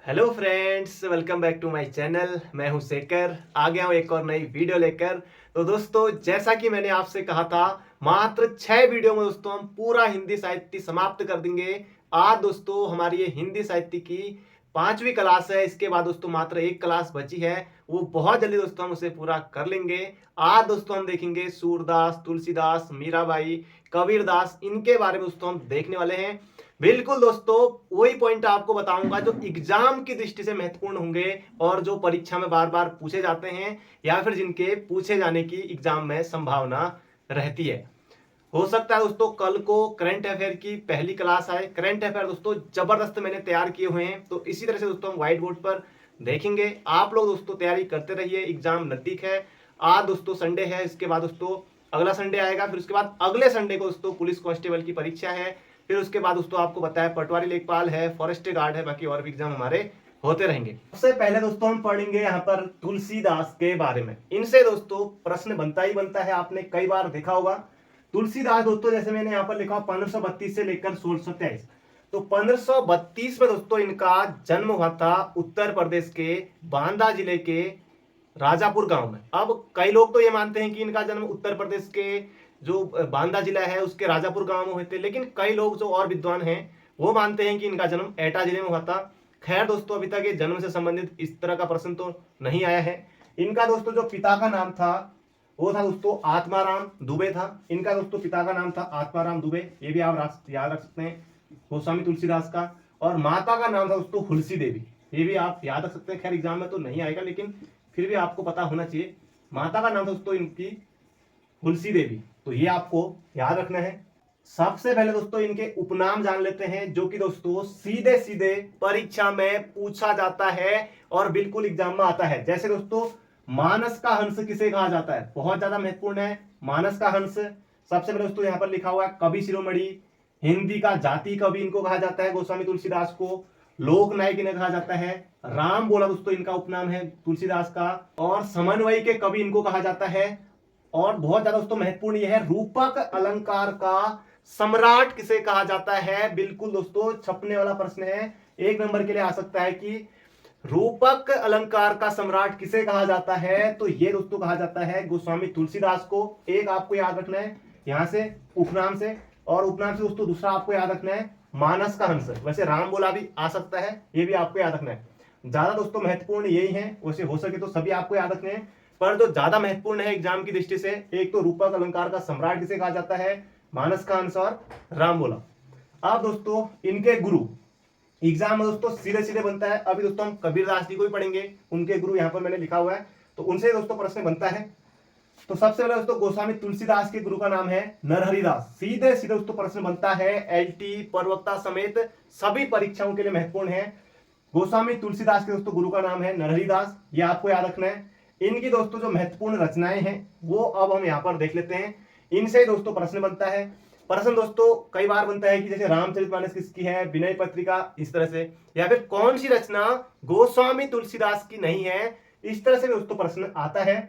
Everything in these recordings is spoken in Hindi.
Hello friends, welcome back to my channel. मैं हूं शेखर, आ गया हूं एक और नई वीडियो लेकर। तो दोस्तों, जैसा कि मैंने आपसे कहा था, मात्र 6 वीडियो में दोस्तों हम पूरा हिंदी साहित्य समाप्त कर देंगे। आज दोस्तों हमारी ये हिंदी साहित्य की 5वीं क्लास है। इसके बाद दोस्तों मात्र एक क्लास बची है, वो बहुत जल्दी दोस्तों हम उसे पूरा कर लेंगे। आज दोस्तों हम देखेंगे सूरदास, तुलसीदास, मीराबाई, कबीरदास, इनके बारे में दोस्तों हम देखने वाले हैं। बिल्कुल दोस्तों, वही पॉइंट आपको बताऊंगा जो एग्जाम की दृष्टि से महत्वपूर्ण होंगे और जो परीक्षा में बार बार पूछे जाते हैं या फिर जिनके पूछे जाने की एग्जाम में संभावना रहती है। हो सकता है दोस्तों कल को करंट अफेयर की पहली क्लास आए। करंट अफेयर दोस्तों जबरदस्त मैंने तैयार किए हुए हैं, तो इसी तरह से दोस्तों हम व्हाइट बोर्ड पर देखेंगे। आप लोग दोस्तों तैयारी करते रहिए, एग्जाम नजदीक है। आज दोस्तों संडे है, इसके बाद दोस्तों अगला संडे आएगा, फिर उसके बाद अगले संडे को दोस्तों पुलिस कांस्टेबल की परीक्षा है। फिर उसके बाद दोस्तों आपको बताया पटवारी लेखपाल है, फॉरेस्ट गार्ड है, बाकी और भी एग्जाम हमारे होते रहेंगे। सबसे पहले दोस्तों हम पढ़ेंगे यहाँ पर तुलसीदास के बारे में। इनसे दोस्तों प्रश्न बनता ही बनता है, आपने कई बार देखा होगा। तुलसीदास दोस्तों, जैसे मैंने यहाँ पर लिखा 1532 से लेकर 1623, तो 1532 में दोस्तों इनका जन्म हुआ था उत्तर प्रदेश के बांदा जिले के राजापुर गांव में। अब कई लोग तो ये मानते हैं कि इनका जन्म उत्तर प्रदेश के जो बांदा जिला है उसके राजापुर गांव में हुए थे, लेकिन कई लोग जो और विद्वान हैं वो मानते हैं कि इनका जन्म एटा जिले में हुआ था। खैर दोस्तों, अभी तक ये जन्म से संबंधित इस तरह का प्रश्न तो नहीं आया है। इनका दोस्तों जो पिता का नाम था वो था दोस्तों आत्माराम दुबे था। इनका दोस्तों पिता का नाम था आत्माराम दुबे, ये भी आप याद रख सकते हैं, गोस्वामी तुलसीदास का। और माता का नाम था दोस्तों हुलसी देवी, ये भी आप याद रख सकते हैं। खैर एग्जाम में तो नहीं आएगा, लेकिन फिर भी आपको पता होना चाहिए। माता का नाम दोस्तों इनकी हुलसी देवी, तो ये आपको याद रखना है। सबसे पहले दोस्तों इनके उपनाम जान लेते हैं, जो कि दोस्तों सीधे सीधे परीक्षा में पूछा जाता है और बिल्कुल एग्जाम में आता है। जैसे दोस्तों मानस का हंस किसे कहा जाता है, बहुत ज्यादा महत्वपूर्ण है मानस का हंस। सबसे पहले दोस्तों यहाँ पर लिखा हुआ है कवि शिरोमणि, हिंदी का जाति कवि इनको कहा जाता है गोस्वामी तुलसीदास को। लोक नायक इन्हें कहा जाता है। राम बोला दोस्तों इनका उपनाम है तुलसीदास का। और समन्वय के कवि इनको कहा जाता है। और बहुत ज्यादा दोस्तों महत्वपूर्ण यह है, रूपक अलंकार का सम्राट किसे कहा जाता है। बिल्कुल दोस्तों छपने वाला प्रश्न है, 1 नंबर के लिए आ सकता है कि रूपक अलंकार का सम्राट किसे कहा जाता है। तो ये दोस्तों कहा जाता है गोस्वामी तुलसीदास को। एक आपको याद रखना है यहां से उपनाम से, और उपनाम से दोस्तों दूसरा आपको याद रखना है मानस का हंस। वैसे राम बोला भी आ सकता है, ये भी आपको याद रखना है। ज्यादा दोस्तों महत्वपूर्ण यही है, वैसे हो सके तो सभी आपको याद रखने हैं, पर जो ज्यादा महत्वपूर्ण है एग्जाम की दृष्टि से, एक तो रूपक अलंकार का सम्राट किसे कहा जाता है, मानस का हंस और राम बोला। अब दोस्तों इनके गुरु एग्जाम में दोस्तों सीधे सीधे बनता है। अभी दोस्तों हम कबीरदास जी को ही पढ़ेंगे, उनके गुरु यहाँ पर मैंने लिखा हुआ है, तो उनसे दोस्तों प्रश्न बनता है। तो सबसे पहले दोस्तों गोस्वामी तुलसीदास के गुरु का नाम है नरहरिदास। सीधे सीधे दोस्तों प्रश्न बनता है, एलटी प्रवक्ता समेत सभी परीक्षाओं के लिए महत्वपूर्ण है। गोस्वामी तुलसीदास के दोस्तों गुरु का नाम है नरहरिदास, ये आपको याद रखना है। इनकी दोस्तों जो महत्वपूर्ण रचनाएं हैं वो अब हम यहाँ पर देख लेते हैं। इनसे दोस्तों प्रश्न बनता है। प्रश्न दोस्तों कई बार बनता है कि जैसे रामचरितमानस किसकी है, विनय पत्रिका, इस तरह से, या फिर कौन सी रचना गोस्वामी तुलसीदास की नहीं है, इस तरह से दोस्तों प्रश्न आता है।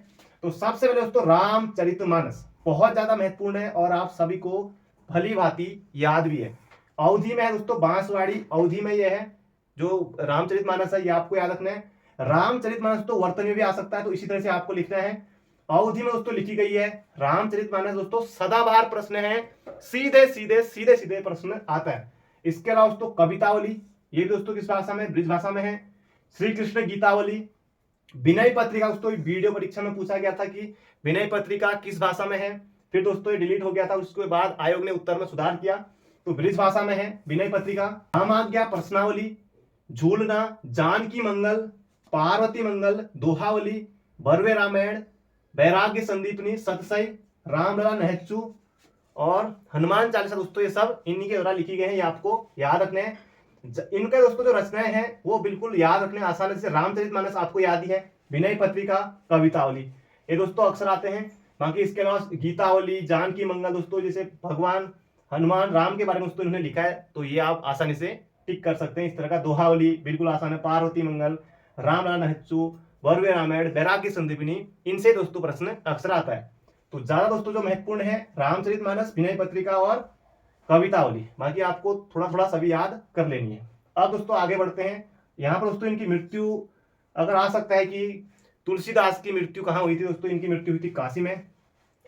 तो सबसे पहले दोस्तों रामचरितमानस बहुत ज्यादा महत्वपूर्ण है और आप सभी को भली भांति याद भी है। अवधि में है दोस्तों, बांसवाड़ी अवधि में यह है जो रामचरितमानस है, ये आपको याद रखना है। रामचरितमानस तो वर्तन में भी आ सकता है, तो इसी तरह से आपको लिखना है। अवधि में दोस्तों लिखी गई है। रामचरितमानस दोस्तों सदाबहार प्रश्न है, सीधे सीधे प्रश्न आता है। इसके अलावा दोस्तों कवितावली, ये दोस्तों किस भाषा में, ब्रिज भाषा में है। श्री कृष्ण गीतावली, विनय पत्रिका दोस्तों वीडियो परीक्षा में पूछा गया था कि विनय पत्रिका किस भाषा में है, फिर दोस्तों ये डिलीट हो गया था, उसके बाद आयोग ने उत्तर में सुधार किया, तो ब्रिज भाषा में है विनय पत्रिका। राम आज्ञा प्रश्नावली, झूलना, जानकी मंगल, पार्वती मंगल, दोहावली, बरवे रामायण, वैराग्य संदीपनी, सतसई, रामलला नहच्चू और हनुमान चालीसा दोस्तों, ये सब इन्हीं के द्वारा लिखी गए हैं, ये आपको याद रखने हैं। इनके दोस्तों जो रचनाएं हैं वो बिल्कुल याद रखने आसान से। रामचरितमानस आपको याद ही है, विनय पत्रिका, कवितावली, ये दोस्तों अक्सर आते हैं। बाकी इसके अलावा गीतावली, जानकी मंगल दोस्तों, जैसे भगवान हनुमान राम के बारे में दोस्तों इन्होंने लिखा है, तो ये आप आसानी से टिक कर सकते हैं। इस तरह का दोहावली बिल्कुल आसान है। पार्वती मंगल, रामलला नहच्चू, बरवे रामायण, वैराग्य संदीपनी, इनसे दोस्तों प्रश्न अक्सर आता है। तो ज्यादा दोस्तों जो महत्वपूर्ण है रामचरितमानस, विनय पत्रिका और कवितावली, बाकी आपको थोड़ा थोड़ा सभी याद कर लेनी है। अब दोस्तों आगे बढ़ते हैं। यहाँ पर दोस्तों इनकी मृत्यु अगर आ सकता है कि तुलसीदास की मृत्यु कहाँ हुई थी दोस्तों, इनकी मृत्यु हुई थी काशी में।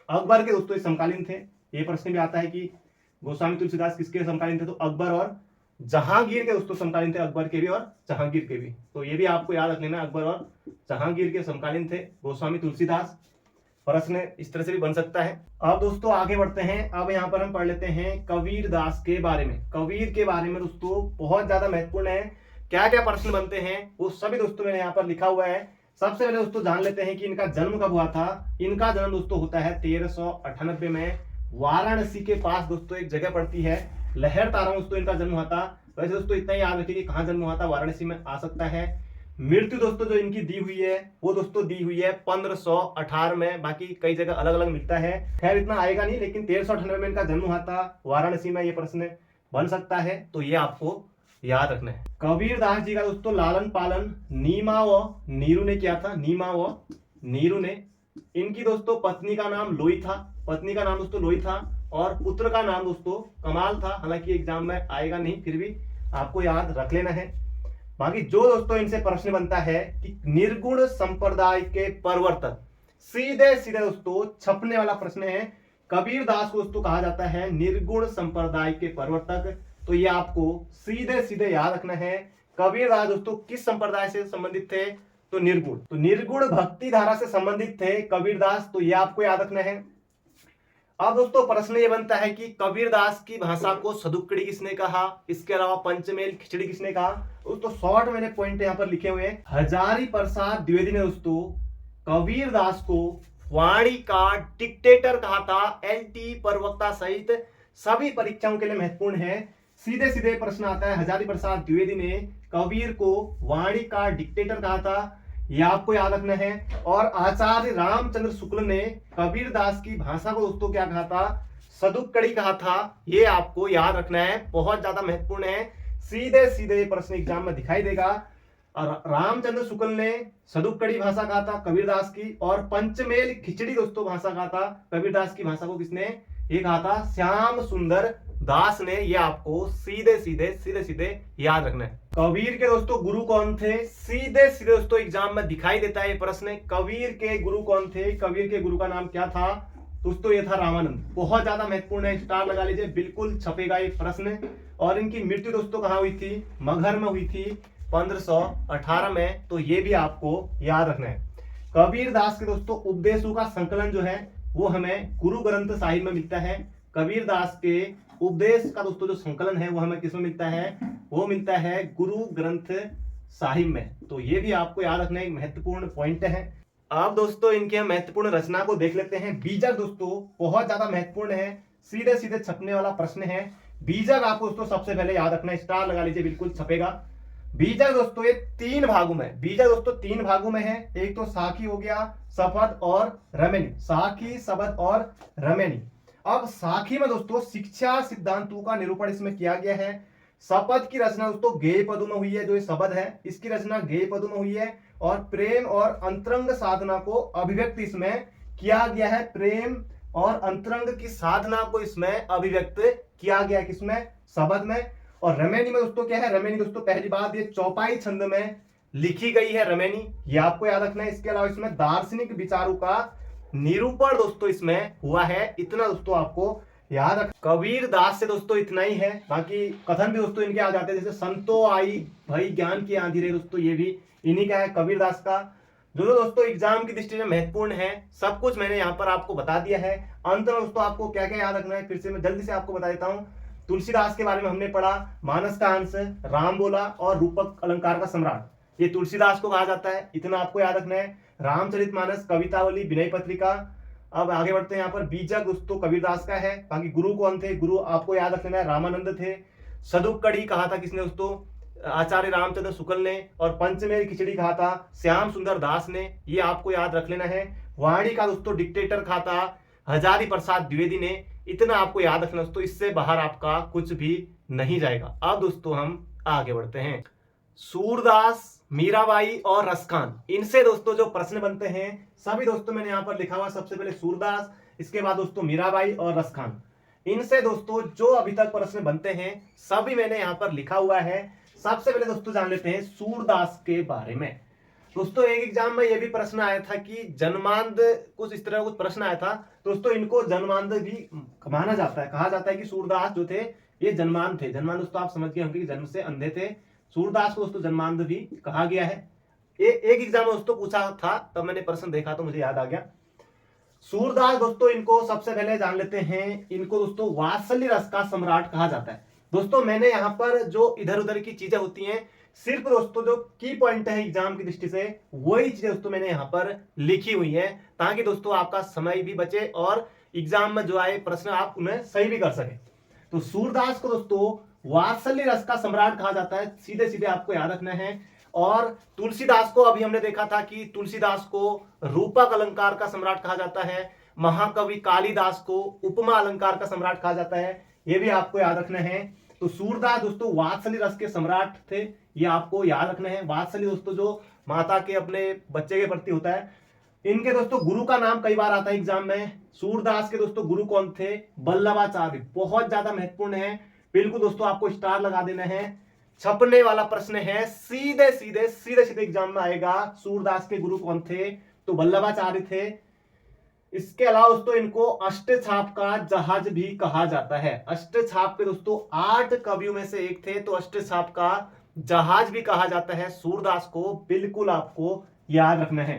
अकबर के दोस्तों समकालीन थे। ये प्रश्न भी आता है कि गोस्वामी तुलसीदास किसके समकालीन थे, तो अकबर और जहांगीर के दोस्तों समकालीन थे, अकबर के भी और जहांगीर के भी। तो ये भी आपको याद रख लेना, अकबर और जहांगीर के समकालीन थे गोस्वामी तुलसीदास। प्रश्न इस तरह से भी बन सकता है। अब दोस्तों आगे बढ़ते हैं। अब यहाँ पर हम पढ़ लेते हैं कबीर दास के बारे में। कबीर के बारे में दोस्तों बहुत ज्यादा महत्वपूर्ण है, क्या क्या प्रश्न बनते हैं वो सभी दोस्तों मैंने यहाँ पर लिखा हुआ है। सबसे पहले दोस्तों जान लेते हैं कि इनका जन्म कब हुआ था। इनका जन्म दोस्तों होता है 1398 में वाराणसी के पास दोस्तों एक जगह पड़ती है लहरतारा, दोस्तों इनका जन्म हुआ था। वैसे दोस्तों इतना ही याद रखिए कि कहाँ जन्म हुआ था, वाराणसी में आ सकता है। मृत्यु दोस्तों जो इनकी दी हुई है वो दोस्तों दी हुई है 1518 में, बाकी कई जगह अलग अलग मिलता है, खैर इतना आएगा नहीं, लेकिन 1398 में इनका जन्म हुआ था वाराणसी में। ये प्रश्न बन सकता है, तो ये आपको याद रखना है। कबीर दास जी का दोस्तों लालन पालन नीमा व नीरू ने किया था, नीमा व नीरू ने। इनकी दोस्तों पत्नी का नाम लोई था, पत्नी का नाम दोस्तों लोई था, और पुत्र का नाम दोस्तों कमाल था। हालांकि एग्जाम में आएगा नहीं, फिर भी आपको याद रख लेना है। बाकी जो दोस्तों इनसे प्रश्न बनता है कि निर्गुण संप्रदाय के प्रवर्तक, सीधे सीधे दोस्तों छपने वाला प्रश्न है। कबीर दास को दोस्तों कहा जाता है निर्गुण संप्रदाय के प्रवर्तक, तो ये आपको सीधे सीधे याद रखना है। कबीर दास दोस्तों किस संप्रदाय से संबंधित थे, तो निर्गुण, तो निर्गुण भक्ति धारा से संबंधित थे कबीर दास, तो ये आपको याद रखना है। अब दोस्तों प्रश्न ये बनता है कि कबीर दास की भाषा को सदुक्कड़ी किसने कहा, इसके अलावा पंचमेल खिचड़ी किसने कहा। दोस्तों शॉर्ट मैंने पॉइंट यहाँ पर लिखे हुए हैं। हजारी प्रसाद द्विवेदी ने दोस्तों कबीर दास को वाणी का डिक्टेटर कहा था। एलटी प्रवक्ता सहित सभी परीक्षाओं के लिए महत्वपूर्ण है। सीधे सीधे प्रश्न आता है, हजारी प्रसाद द्विवेदी ने कबीर को वाणी का डिक्टेटर कहा था, यह आपको याद रखना है। और आचार्य रामचंद्र शुक्ल ने कबीर दास की भाषा को दोस्तों क्या कहा था, सदुक्कड़ी कहा था, ये आपको याद रखना है, बहुत ज्यादा महत्वपूर्ण है। सीधे सीधे प्रश्न एग्जाम में दिखाई देगा। और रामचंद्र शुक्ल ने सदुक्कड़ी भाषा कहा था कबीरदास की, और पंचमेल खिचड़ी दोस्तों भाषा कहा था कबीरदास की भाषा को किसने, ये कहा था श्याम सुंदर दास ने। ये आपको सीधे सीधे याद रखना है। कबीर के दोस्तों गुरु कौन थे, सीधे सीधे दोस्तों एग्जाम में दिखाई देता है ये प्रश्न। कबीर के गुरु कौन थे, कबीर के गुरु का नाम क्या था दोस्तों, ये था रामानंद। बहुत ज्यादा महत्वपूर्ण है, स्टार लगा लीजिए, बिल्कुल छपेगा ये प्रश्न। और इनकी मृत्यु दोस्तों कहाँ हुई थी, मगहर में हुई थी 1518 में, तो ये भी आपको याद रखना है। कबीर दास के दोस्तों उपदेशों का संकलन जो है वो हमें गुरु ग्रंथ साहिब में मिलता है। कबीर दास के उपदेश का दोस्तों जो संकलन है वो हमें किसमें मिलता है, वो मिलता है गुरु ग्रंथ साहिब में। तो ये भी आपको याद रखना एक महत्वपूर्ण पॉइंट है। अब दोस्तों इनके हम महत्वपूर्ण रचना को देख लेते हैं। बीजक दोस्तों बहुत ज्यादा महत्वपूर्ण है, सीधे सीधे छपने वाला प्रश्न है। बीजक आपको दोस्तों सबसे पहले याद रखना है, स्टार लगा लीजिए, बिल्कुल छपेगा। बीजक दोस्तों ये 3 भागों में, बीजक दोस्तों 3 भागों में है। एक तो साखी हो गया, शपथ और रमेनी, साखी शपथ और रमेनी। अब साखी में दोस्तों शिक्षा सिद्धांतों का निरूपण इसमें किया गया है। शपथ की रचना दोस्तों गेय पदों में हुई है, जो ये शब्द है इसकी रचना गेय पदों में हुई है। और प्रेम और अंतरंग साधना को अभिव्यक्त इसमें किया गया है, प्रेम और अंतरंग की साधना को इसमें अभिव्यक्त किया गया है, किसमें, शब्द में। और रमेनी में दोस्तों क्या है, रमेनी दोस्तों पहली बात ये चौपाई छंद में लिखी गई है रमेनी, ये आपको याद रखना है। इसके अलावा इसमें दार्शनिक विचारों का निरूपण दोस्तों इसमें हुआ है, इतना दोस्तों आपको याद रख। कबीर दास से दोस्तों इतना ही है, बाकी कथन भी दोस्तों इनके आ जाते हैं, जैसे संतो आई भाई ज्ञान की आंधी रे, दोस्तों ये भी इन्हीं का है, कबीर दास का। जो दोस्तों एग्जाम की दृष्टि से महत्वपूर्ण है, सब कुछ मैंने यहाँ पर आपको बता दिया है। अंत में दोस्तों आपको क्या क्या याद रखना है फिर से मैं जल्दी से आपको बता देता हूँ। तुलसीदास के बारे में हमने पढ़ा, मानस का अंश, राम बोला और रूपक अलंकार का सम्राट, ये तुलसीदास को कहा जाता है, इतना आपको याद रखना है। रामचरितमानस, कवितावली, विनय पत्रिका। अब आगे बढ़ते हैं, यहाँ पर बीजक दोस्तों कबीरदास का है। बाकी गुरु कौन थे, गुरु आपको याद रखना है, रामानंद थे। सदुक्कड़ी कहा था किसने दोस्तों, आचार्य रामचंद्र शुक्ल ने। और पंचमेल खिचड़ी कहा था श्याम सुंदर दास ने, ये आपको याद रख लेना है। वाणी का दोस्तों डिक्टेटर कहा था हजारी प्रसाद द्विवेदी ने, इतना आपको याद रखना दोस्तों, इससे बाहर आपका कुछ भी नहीं जाएगा। अब दोस्तों हम आगे बढ़ते हैं। सूरदास, मीराबाई और रसखान, इनसे दोस्तों जो प्रश्न बनते हैं सभी दोस्तों मैंने यहाँ पर लिखा हुआ, सबसे पहले सूरदास, इसके बाद दोस्तों मीराबाई और रसखान। इनसे दोस्तों जो अभी तक प्रश्न बनते हैं सभी मैंने यहाँ पर लिखा हुआ है। सबसे पहले दोस्तों जान लेते हैं सूरदास के बारे में। दोस्तों एक एग्जाम में ये भी प्रश्न आया था कि जन्मांध, कुछ इस तरह का कुछ प्रश्न आया था। दोस्तों इनको जन्मांध भी माना जाता है, कहा जाता है कि सूरदास जो थे ये जन्मांध थे। जन्मांध दोस्तों आप समझ गए होंगे कि जन्म से अंधे थे। सूरदास को दोस्तों जन्मांध भी कहा गया है। एक एग्जाम में दोस्तों पूछा था, तब मैंने प्रश्न देखा तो मुझे याद आ गया। सूरदास दोस्तों इनको सबसे पहले जान लेते हैं, इनको दोस्तों वात्सल्य रस का सम्राट कहा जाता है। दोस्तों मैंने यहाँ पर जो इधर उधर की चीजें होती हैं, सिर्फ दोस्तों जो की पॉइंट है एग्जाम की दृष्टि से वही चीजें दोस्तों मैंने यहाँ पर लिखी हुई है, ताकि दोस्तों आपका समय भी बचे और एग्जाम में जो आए प्रश्न आप उन्हें सही भी कर सके। तो सूरदास को दोस्तों वात्सल्य रस का सम्राट कहा जाता है, सीधे सीधे आपको याद रखना है। और तुलसीदास को अभी हमने देखा था कि तुलसीदास को रूपक अलंकार का सम्राट कहा जाता है। महाकवि कालिदास को उपमा अलंकार का सम्राट कहा जाता है, ये भी आपको याद रखना है। तो सूरदास दोस्तों वात्सल्य रस के सम्राट थे, ये आपको याद रखना है। वात्सल्य दोस्तों जो माता के अपने बच्चे के प्रति होता है। इनके दोस्तों गुरु का नाम कई बार आता है एग्जाम में। सूरदास के दोस्तों गुरु कौन थे? वल्लभाचार्य। बहुत ज्यादा महत्वपूर्ण है, बिल्कुल दोस्तों आपको स्टार लगा देना है। छपने वाला प्रश्न है, सीधे सीधे एग्जाम में आएगा। सूरदास के गुरु कौन थे? तो वल्लभाचार्य थे। इसके अलावा दोस्तों इनको अष्टछाप का जहाज भी कहा जाता है। अष्टछाप के दोस्तों 8 कवियों में से एक थे, तो अष्टछाप का जहाज भी कहा जाता है सूरदास को, बिल्कुल आपको याद रखना है।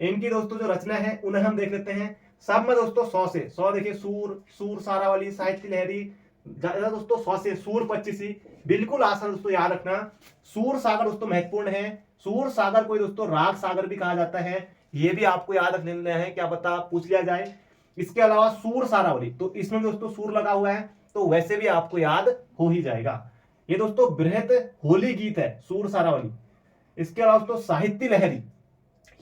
इनकी दोस्तों जो रचना है उन्हें हम देख लेते हैं। सब में दोस्तों 100 से 100 देखिए, सूर सारावली, साहित्य लहरी, दोस्तों 100 से सूर 25, बिल्कुल आसान दोस्तों याद रखना। सूर सागर दोस्तों महत्वपूर्ण है। सूर सागर को दोस्तों राग सागर भी कहा जाता है, ये भी आपको याद रख लेना है, क्या पता पूछ लिया जाए। इसके अलावा सूर सारावली, तो इसमें दोस्तों सूर लगा हुआ है, तो वैसे भी आपको याद हो ही जाएगा। ये दोस्तों बृहत होली गीत है सूर सारावली। इसके अलावा दोस्तों साहित्य लहरी,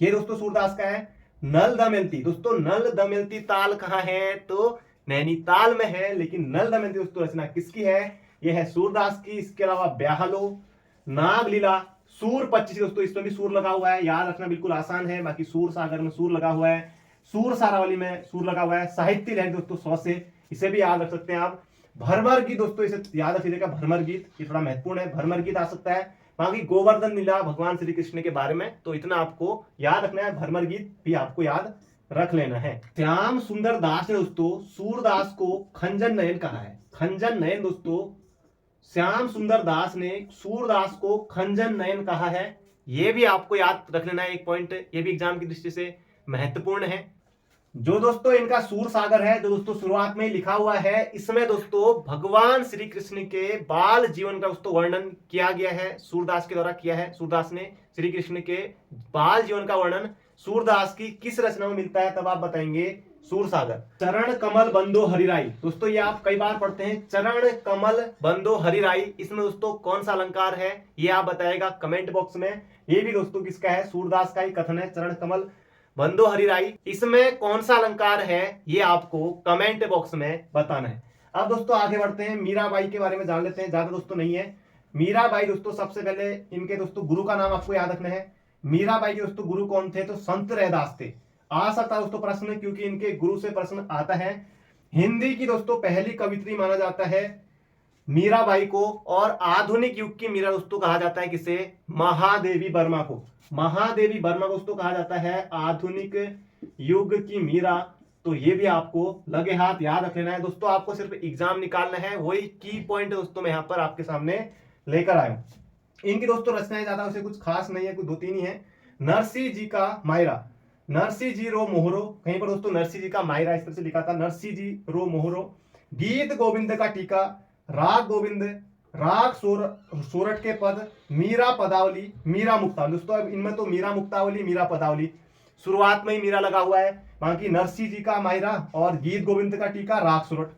ये दोस्तों सूरदास का है। नल दमयंती, दोस्तों नल दमयंती ताल कहाँ है? तो नैनीताल में है, लेकिन नल दमयंती दोस्तों रचना किसकी है? यह है सूरदास की। इसके अलावा ब्याहलो, नागलीला, सूर 25 दोस्तों इसमें भी सूर लगा हुआ है, याद रखना बिल्कुल आसान है। बाकी सूर सागर में सूर लगा हुआ है, सूर सारावली में सूर लगा हुआ है। साहित्य लहरी दोस्तों 100 से, इसे भी याद रख सकते हैं आप। भरमर गीत दोस्तों इसे याद रखिएगा, भरमर गीत ये थोड़ा महत्वपूर्ण है, भरमर गीत आ सकता है। बाकी गोवर्धन लीला भगवान श्री कृष्ण के बारे में, तो इतना आपको याद रखना है। भरमर गीत भी आपको याद रख लेना है। श्याम सुंदर दास ने दोस्तों सूरदास को खंजन नयन कहा है। खंजन नयन दोस्तों श्याम सुंदर दास ने सूरदास को खंजन नयन कहा है, यह भी आपको याद रख लेना है। एक पॉइंट ये भी एग्जाम की दृष्टि से महत्वपूर्ण है। जो दोस्तों इनका सूर सागर है, जो दोस्तों शुरुआत में लिखा हुआ है, इसमें दोस्तों भगवान श्री कृष्ण के बाल जीवन का दोस्तों वर्णन किया गया है, सूरदास के द्वारा किया है। सूरदास ने श्री कृष्ण के बाल जीवन का वर्णन सूरदास की किस रचना में मिलता है, तब आप बताएंगे सूर सागर। चरण कमल बंदो हरिराई, दोस्तों ये आप कई बार पढ़ते हैं, चरण कमल बंदो हरिराई। इसमें दोस्तों कौन सा अलंकार है, ये आप बताएगा कमेंट बॉक्स में। ये भी दोस्तों किसका है? सूरदास का ही कथन है, चरण कमल बंदो हरिराई। इसमें कौन सा अलंकार है, ये आपको कमेंट बॉक्स में बताना है। अब दोस्तों आगे बढ़ते हैं, मीराबाई के बारे में जान लेते हैं, ज्यादा दोस्तों नहीं है। मीराबाई दोस्तों सबसे पहले इनके दोस्तों गुरु का नाम आपको याद रखना है। मीराबाई के दोस्तों गुरु कौन थे? तो संत रैदास थे। आ सकता है दोस्तों प्रश्न, क्योंकि इनके गुरु से प्रश्न आता है। हिंदी की दोस्तों पहली कवित्री माना जाता है मीराबाई को, और आधुनिक युग की मीरा दोस्तों कहा जाता है किसे? महादेवी वर्मा को। महादेवी वर्मा को दोस्तों कहा जाता है आधुनिक युग की मीरा। तो ये भी आपको लगे हाथ याद रख लेना है दोस्तों। आपको सिर्फ एग्जाम निकालना है, वही की पॉइंट दोस्तों मैं यहाँ पर आपके सामने लेकर आया हूं। इनकी दोस्तों रचनाएं ज्यादा उसे कुछ खास नहीं है, कुछ 2-3 ही है। नरसिंह जी का मायरा, नरसिंह जी रो मोहरो, कहीं पर दोस्तों नरसिंह जी का मायरा इस तरह से लिखा था, नरसिंह जी रो मोहरो। गीत गोविंद का टीका, राग गोविंद, राग सोरठ के पद, मीरा पदावली, मीरा मुक्तावली। दोस्तों अब इनमें तो मीरा मुक्तावली, मीरा पदावली, शुरुआत में ही मीरा लगा हुआ है। बाकी नरसिंह जी का मायरा और गीत गोविंद का टीका, राग सोरठ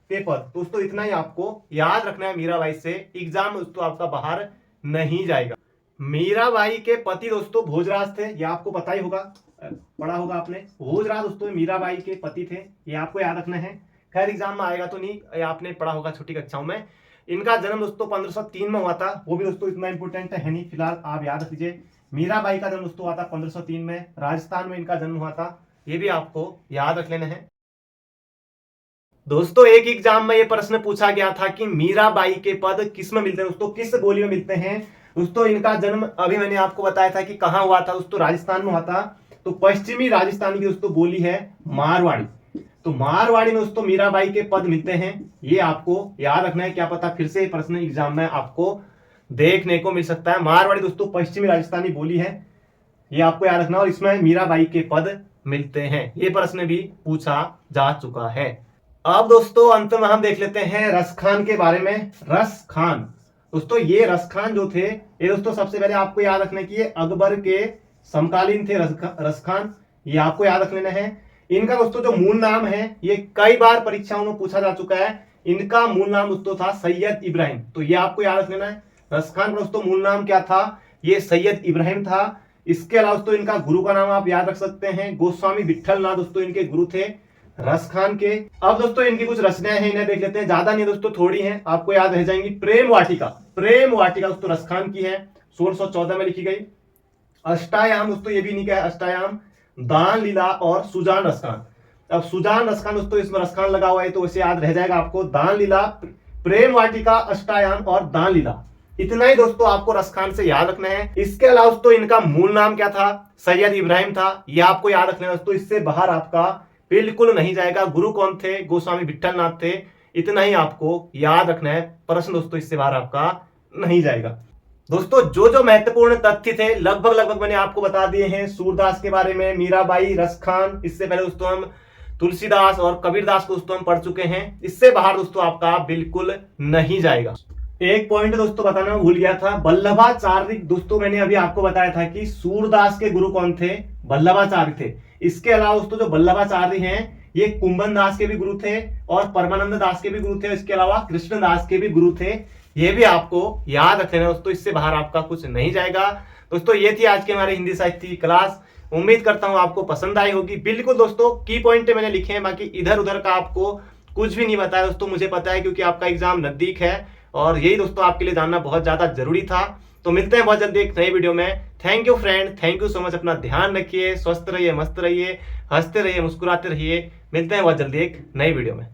के पद। दोस्तों इतना ही आपको याद रखना है मीराबाई से, एग्जाम में दोस्तों आपका बाहर नहीं जाएगा। मीराबाई के पति दोस्तों भोजराज थे, ये आपको पता ही होगा, पढ़ा होगा आपने। भोजराज दोस्तों मीराबाई के पति थे, ये आपको याद रखना है। खैर एग्जाम में आएगा तो नहीं, ये आपने पढ़ा होगा छोटी कक्षाओं में। इनका जन्म दोस्तों 1503 में हुआ था, वो भी दोस्तों इतना इंपोर्टेंट है नहीं, फिलहाल आप याद रख लीजिए। मीराबाई का जन्म दोस्तों हुआ था 1503 में, राजस्थान में इनका जन्म हुआ था, ये भी आपको याद रख लेना है। दोस्तों एक एग्जाम में ये प्रश्न पूछा गया था कि मीराबाई के पद किस में मिलते हैं दोस्तों, किस बोली में मिलते हैं दोस्तों। इनका जन्म अभी मैंने आपको बताया था कि कहां हुआ था दोस्तों, राजस्थान में हुआ था। तो पश्चिमी राजस्थान की दोस्तों बोली है मारवाड़ी। तो मारवाड़ी में दोस्तों मीराबाई के पद मिलते हैं, ये आपको याद रखना है। क्या पता फिर से प्रश्न एग्जाम में आपको देखने को मिल सकता है। मारवाड़ी दोस्तों पश्चिमी राजस्थानी बोली है, ये आपको याद रखना। और इसमें मीराबाई के पद मिलते हैं, ये प्रश्न भी पूछा जा चुका है। अब दोस्तों अंत में हम देख लेते हैं रसखान के बारे में। रसखान दोस्तों, ये रसखान जो थे, ये दोस्तों सबसे पहले आपको याद रखना है कि ये अकबर के समकालीन थे। रसखान ये आपको याद रख लेना है। इनका दोस्तों जो मूल नाम है, ये कई बार परीक्षाओं में पूछा जा चुका है। इनका मूल नाम दोस्तों था सैयद इब्राहिम। तो ये आपको याद रख लेना है। रसखान का दोस्तों मूल नाम क्या था, ये सैयद इब्राहिम था। इसके अलावा दोस्तों इनका गुरु का नाम आप याद रख सकते हैं, गोस्वामी विट्ठल नाथ दोस्तों इनके गुरु थे रसखान के। अब दोस्तों इनकी कुछ रचनाएं हैं, इन्हें देख लेते हैं। ज्यादा नहीं दोस्तों, थोड़ी हैं, आपको याद रह जाएंगी। प्रेम वाटिका, प्रेम वाटिका दोस्तों रसखान की है, 1614 में लिखी गई। अष्टायाम दोस्तों, ये भी नहीं क्या है, अष्टायाम, दान लीला और सुजान रसखान। अब सुजान रसखान दोस्तों इसमें रसखान लगा हुआ है, तो इसे याद रह जाएगा आपको। दान लीला, प्रेम वाटिका, अष्टायाम और दान लीला, इतना ही दोस्तों आपको रसखान से याद रखना है। इसके अलावा दोस्तों इनका मूल नाम क्या था, सैयद इब्राहिम था, यह आपको याद रखना है दोस्तों। इससे बाहर आपका बिल्कुल नहीं जाएगा। गुरु कौन थे, गोस्वामी विट्ठल नाथ थे, इतना ही आपको याद रखना है। प्रश्न दोस्तों इससे बाहर आपका नहीं जाएगा। दोस्तों जो जो महत्वपूर्ण तथ्य थे लगभग मैंने आपको बता दिए हैं। सूरदास के बारे में, मीराबाई, रसखान, इससे पहले दोस्तों हम तुलसीदास और कबीरदास को दोस्तों हम पढ़ चुके हैं। इससे बाहर दोस्तों आपका बिल्कुल नहीं जाएगा। एक पॉइंट दोस्तों बताना भूल गया था, वल्लभाचार्य दोस्तों मैंने अभी आपको बताया था कि सूरदास के गुरु कौन थे, वल्लभाचार्य थे। इसके अलावा दोस्तों जो वल्लभाचार्य हैं, ये कुंभन दास के भी गुरु थे और परमानंद दास के भी गुरु थे। इसके अलावा कृष्णदास के भी गुरु थे, ये भी आपको याद रख लेना दोस्तों। इससे बाहर आपका कुछ नहीं जाएगा। दोस्तों ये थी आज के हमारे हिंदी साहित्य की क्लास। उम्मीद करता हूं आपको पसंद आई होगी। बिल्कुल दोस्तों की पॉइंट मैंने लिखे हैं, बाकी इधर उधर का आपको कुछ भी नहीं बताया दोस्तों। मुझे पता है क्योंकि आपका एग्जाम नजदीक है और यही दोस्तों आपके लिए जानना बहुत ज्यादा जरूरी था। तो मिलते हैं बहुत जल्दी एक नई वीडियो में। Thank you friend, thank you so much. अपना ध्यान रखिए, स्वस्थ रहिए, मस्त रहिए, हंसते रहिए, मुस्कुराते रहिए। मिलते हैं बहुत जल्दी एक नई वीडियो में।